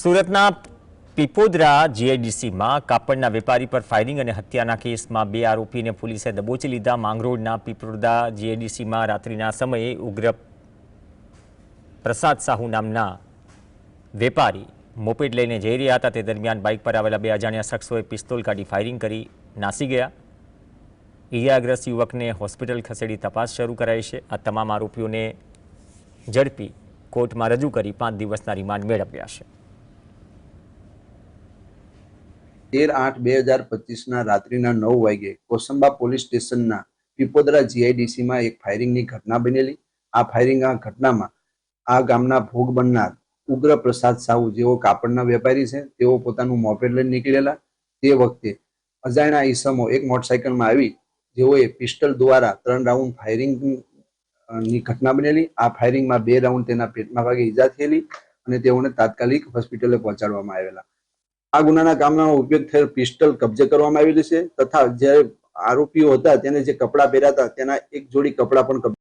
સુરતના પીપોદરા જીઆઈડીસીમાં કાપડના વેપારી પર ફાયરિંગ અને હત્યાના કેસમાં 2 આરોપીને પોલીસે દબોચી લીધા। માંગરોળના પીપોદરા જીઆઈડીસીમાં રાત્રિના સમયે ઉગ્ર પ્રસાદ સાહુ નામના વેપારી મોપેડ લઈને જઈ રહ્યા હતા। તે દરમિયાન બાઇક પર આવેલા 2 અજાણ્યા શખ્સોએ પિસ્તોલ કાઢી ફાયરિંગ કરી નાસી ગયા। ઇજાગ્રસ્ત યુવકને હોસ્પિટલ ખસેડી તપાસ શરૂ કરાઈ છે। આ તમામ આરોપીઓને ઝડપી કોર્ટમાં રજૂ કરી 5 દિવસના રિમાન્ડ મેળવ્યા છે। 13/8/2025 રાત્રિના 9 વાગે કોસંબા પોલીસ સ્ટેશનના પીપોદરા જીઆઈડીસીમાં એક ફાયરિંગની ઘટના બનેલી। આ ફાયરિંગના ઘટનામાં આ ગામના ભોગ બનનાર ઉગ્ર પ્રસાદ સાહુ જેઓ કાપડના વેપારી છે, તેઓ પોતાનું મોપેડ લઈને નીકળેલા। તે વખતે અજાણ્યા ઈસમો એક મોટરસાઇકલમાં આવી જેઓએ પિસ્ટલ દ્વારા 3 રાઉન્ડ ફાયરિંગની ઘટના બનેલી। આ ફાયરિંગમાં 2 રાઉન્ડ તેના પેટમાં ભાગે ઈજા થયેલી અને તેઓને તાત્કાલિક હોસ્પિટલે પહોંચાડવામાં આવેલા। આ ગુનાના કામમાં ઉપયોગ થયેલ પિસ્ટલ કબજે કરવામાં આવેલી છે તથા જે આરોપીઓ હતા તેને જે કપડાં પહેર્યા હતા તેના એક જોડી કપડાં પણ